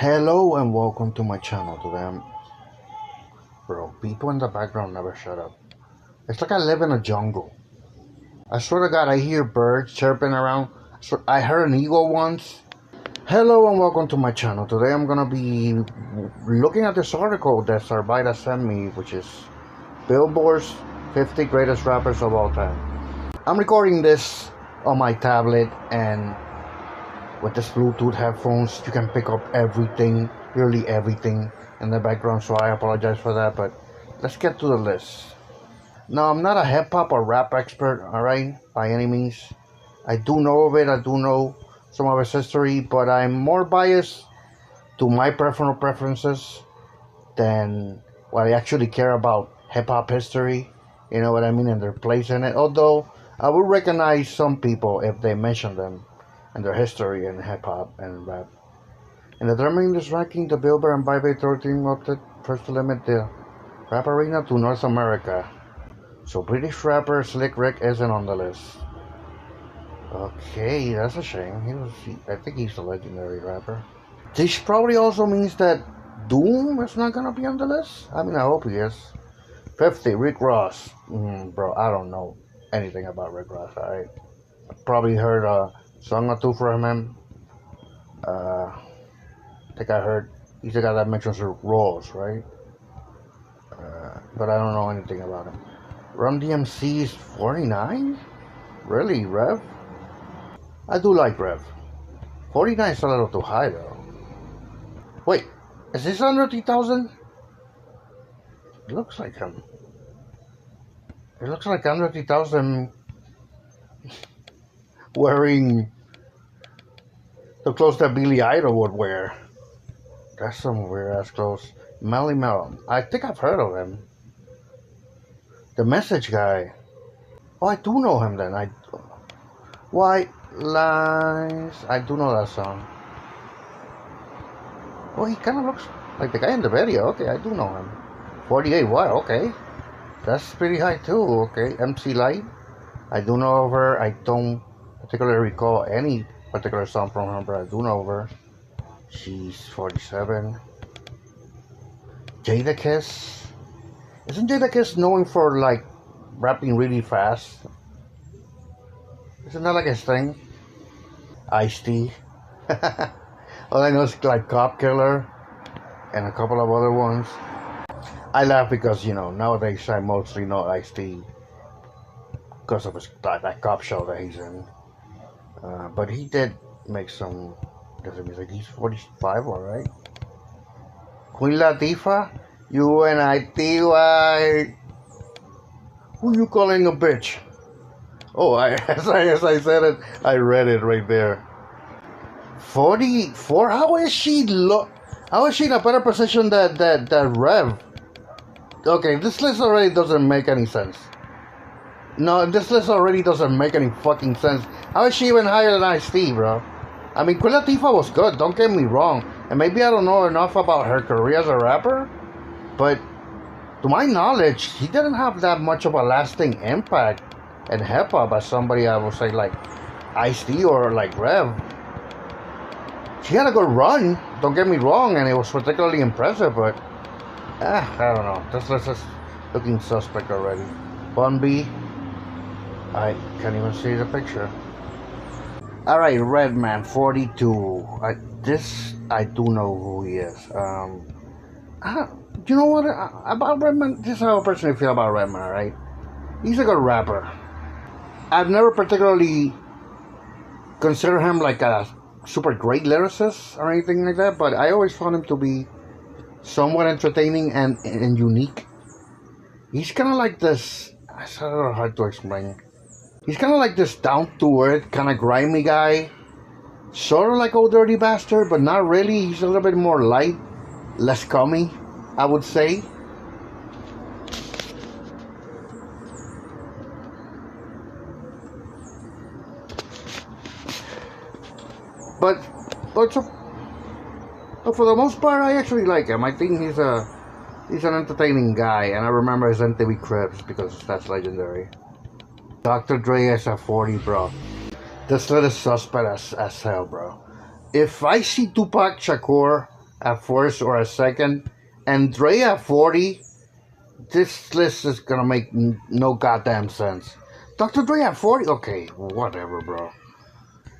Hello and welcome to my channel. Today bro, people in the background never shut up. It's like I live in a jungle. I swear to God, I hear birds chirping around. I heard an eagle once. Hello and welcome to my channel. Today I'm gonna be looking at this article that Sarvita sent me, which is Billboard's 50 greatest rappers of all time. I'm recording this on my tablet, and with this Bluetooth headphones, you can pick up everything, really everything in the background, so I apologize for that, but let's get to the list. Now, I'm not a hip-hop or rap expert, alright, by any means. I do know of it, I do know some of its history, but I'm more biased to my personal preferences than what I actually care about hip-hop history, you know what I mean, and their place in it, although I will recognize some people if they mention them and their history in hip-hop and rap. In determining this ranking, the Billboard and Billboard 13 opted first to limit the rap arena to North America. So British rapper Slick Rick isn't on the list. Okay, that's a shame. I think he's a legendary rapper. This probably also means that Doom is not gonna be on the list. I mean, I hope he is. 50, Rick Ross. Bro, I don't know anything about Rick Ross, alright? I probably heard a song or two from him. I think I heard he's the guy that mentions Rolls, right? But I don't know anything about him. Run DMC is 49? Really, Rev? I do like Rev. 49 is a little too high, though. Wait, is this under 3,000? It looks like him. It looks like under 3,000 wearing the clothes that Billy Idol would wear. That's some weird ass clothes. Melly Mel. I think I've heard of him. The Message guy. Oh, I do know him then. White Lines. I do know that song. Oh, he kind of looks like the guy in the video. Okay, I do know him. 48. Wow. Okay, that's pretty high too. Okay, MC Light. I do know of her. I don't particularly recall any particular song from her, but I do know of her. She's 47. Jadakiss. Isn't Jadakiss known for like rapping really fast? Isn't that like his thing? Ice-T. All I know is like Cop Killer and a couple of other ones. I laugh because, you know, nowadays I mostly know Ice-T because of that cop show that he's in. But he did make some different music. He's 45, alright. Queen Latifah, UNITY. Who you calling a bitch? Oh, as I said it, I read it right there. 44. How is she in a better position than Rev? Okay, this list already doesn't make any sense. No, this list already doesn't make any fucking sense. How is she even higher than Ice-T, bro? I mean, Queen Latifah was good, don't get me wrong. And maybe I don't know enough about her career as a rapper, but to my knowledge, she didn't have that much of a lasting impact in hip-hop as somebody I would say like Ice-T or like Rev. She had a good run, don't get me wrong, and it was particularly impressive, but I don't know. This list is looking suspect already. Bun B. I can't even see the picture. Alright, Redman, 42. I do know who he is. You know what? About Redman, this is how I personally feel about Redman, right? He's a good rapper. I've never particularly considered him like a super great lyricist or anything like that, but I always found him to be somewhat entertaining and unique. He's kind of like this, I don't know how to explain. He's kind of like this down-to-earth, kind of grimy guy. Sort of like Old Dirty Bastard, but not really. He's a little bit more light, less cummy, I would say. But for the most part, I actually like him. I think he's an entertaining guy, and I remember his MTV Cribs because that's legendary. Dr. Dre is at 40, bro. This list is suspect as hell, bro. If I see Tupac Shakur at first or a second, and Dre at 40. This list is gonna make no goddamn sense. Dr. Dre at 40? Okay, whatever, bro.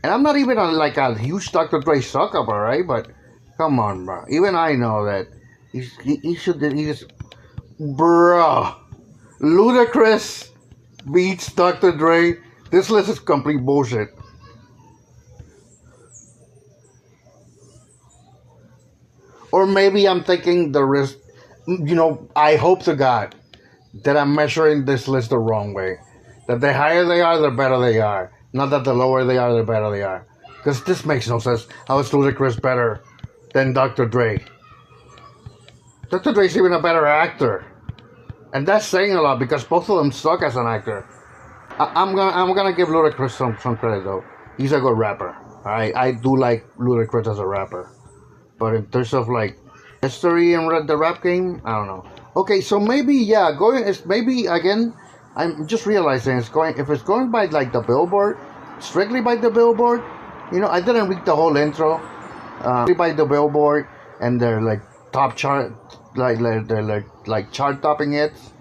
And I'm not even a huge Dr. Dre sucker, right? But come on, bro. Even I know that he should. He just, bro. Ludacris beats Dr. Dre. This list is complete bullshit. Or maybe I'm thinking the risk. I hope to God that I'm measuring this list the wrong way. That the higher they are, the better they are. Not that the lower they are, the better they are. Because this makes no sense. How is Ludacris better than Dr. Dre? Dr. Dre's even a better actor. And that's saying a lot because both of them suck as an actor. I'm gonna give Ludacris some credit though. He's a good rapper. I do like Ludacris as a rapper. But in terms of like history and the rap game, I don't know. Okay, so maybe maybe again. I'm just realizing if it's going by like the Billboard, strictly by the Billboard. I didn't read the whole intro. By the Billboard and they're like top chart, they're like chart topping hits.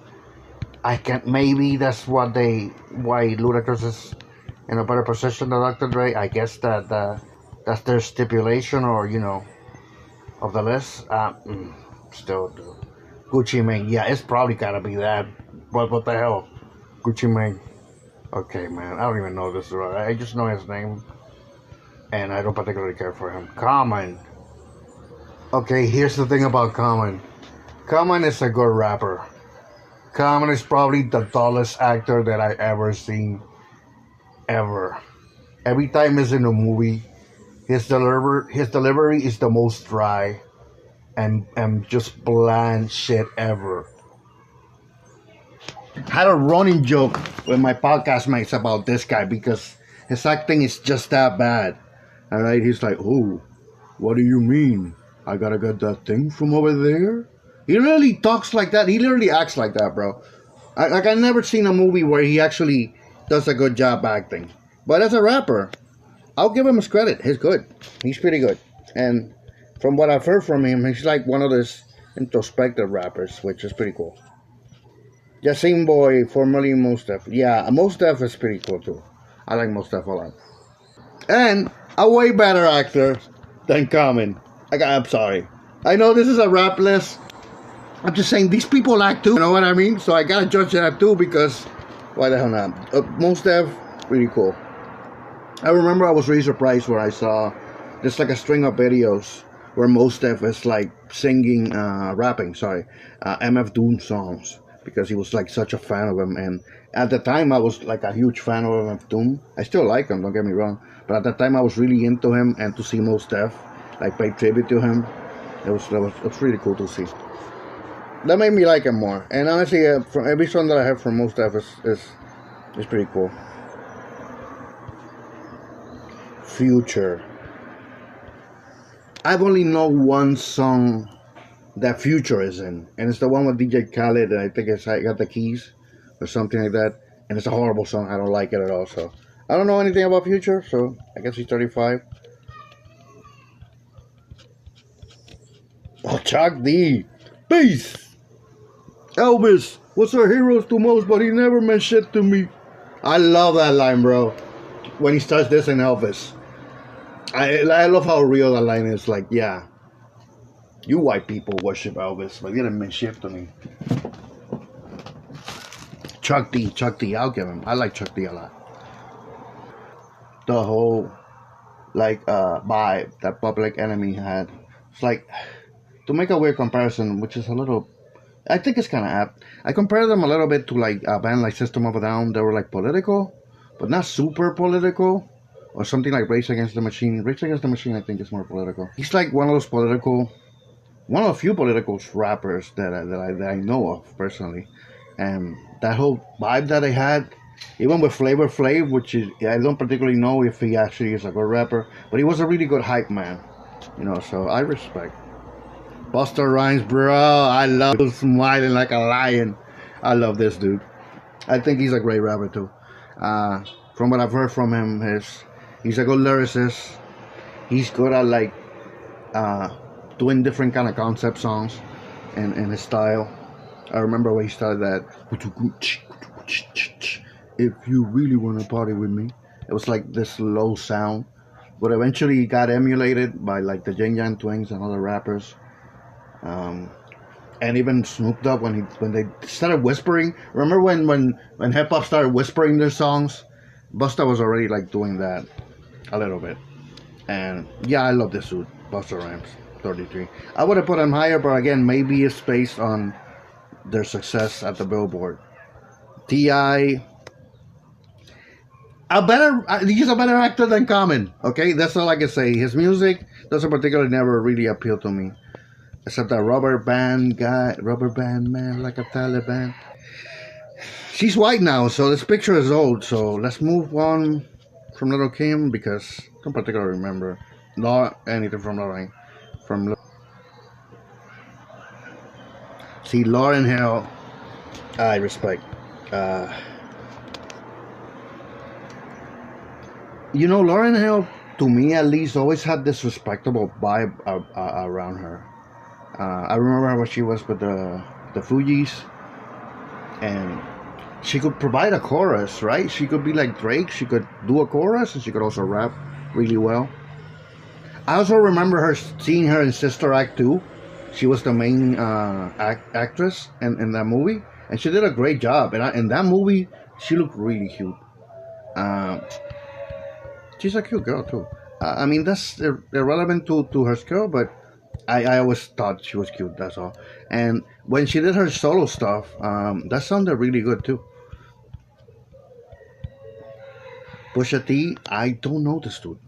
I can't. Maybe that's why Ludacris is in a better position than Dr. Dre. I guess that's their stipulation or of the list. Still, Gucci Mane. Yeah, it's probably gotta be that. But what the hell, Gucci Mane? Okay, man, I don't even know this. I just know his name, and I don't particularly care for him. Common. Okay, here's the thing about Common. Common is a good rapper. Common is probably the dullest actor that I ever seen. Ever. Every time he's in a movie, his delivery is the most dry and just bland shit ever. Had a running joke with my podcast mates about this guy because his acting is just that bad. Alright, he's like, oh, what do you mean? I gotta get that thing from over there? He literally talks like that. He literally acts like that, bro. I've never seen a movie where he actually does a good job acting. But as a rapper, I'll give him his credit. He's good. He's pretty good. And from what I've heard from him, he's like one of those introspective rappers, which is pretty cool. Yasin Boy, formerly Mos Def. Yeah, Mos Def is pretty cool too. I like Mos Def a lot. And a way better actor than Common. I'm sorry. I know this is a rap list. I'm just saying these people act too. You know what I mean? So I gotta judge that too because why the hell not? Mos Def, really cool. I remember I was really surprised when I saw just like a string of videos where Mos Def is like singing, rapping, MF Doom songs because he was like such a fan of him. And at the time I was like a huge fan of MF Doom. I still like him, don't get me wrong. But at the time I was really into him, and to see Mos Def like pay tribute to him, it was really cool to see. That made me like him more. And honestly, from every song that I have from Mos Def is pretty cool. Future. I've only know one song that Future is in, and it's the one with DJ Khaled, and I think it's I Got the Keys or something like that. And it's a horrible song. I don't like it at all. So I don't know anything about Future. So I guess he's 35. Oh, Chuck D. Peace. Elvis, what's our heroes to most, but he never meant shit to me. I love that line, bro. When he starts dissing Elvis. I love how real that line is. Like, yeah, you white people worship Elvis, but he didn't mean shit to me. Chuck D, I'll give him. I like Chuck D a lot. The whole, like, vibe that Public Enemy had. It's like, to make a weird comparison, which is a little, I think it's kind of apt. I compare them a little bit to like a band like System of a Down. They were like political, but not super political. Or something like Rage Against the Machine. Rage Against the Machine, I think, is more political. He's like one of the few political rappers that I know of personally. And that whole vibe that they had, even with Flavor Flav, which is, I don't particularly know if he actually is a good rapper, but he was a really good hype man. So I respect. Busta Rhymes, bro, I love him smiling like a lion. I love this dude. I think he's a great rapper too. From what I've heard from him, he's a good lyricist. He's good at like doing different kind of concept songs in his style. I remember when he started that. If you really want to party with me, it was like this low sound, but eventually it got emulated by like the Jin Yang Twins and other rappers, and even Snoop Dogg when they started whispering. Remember when hip hop started whispering their songs? Busta was already like doing that a little bit, and yeah, I love this suit, Busta Rhymes 33. I would have put him higher, but again, maybe it's based on their success at the Billboard. T.I. He's a better actor than Common. Okay, that's all I can say. His music doesn't particularly never really appeal to me, except that rubber band man, like a Taliban. She's white now, so this picture is old. So let's move on from Little Kim because I don't particularly remember anything from Lauryn. See, Lauryn Hill, I respect. Lauryn Hill, to me at least, always had this respectable vibe around her. I remember when she was with the Fugees, and she could provide a chorus, right? She could be like Drake. She could do a chorus, and she could also rap really well. I also remember seeing her in Sister Act 2. She was the main actress in that movie, and she did a great job. And in that movie, she looked really cute. She's a cute girl too. I mean, that's irrelevant to her skill, but I always thought she was cute. That's all. And when she did her solo stuff, that sounded really good too. Pusha T, I don't know this dude.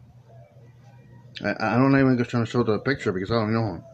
I don't even get trying to show the picture because I don't know him.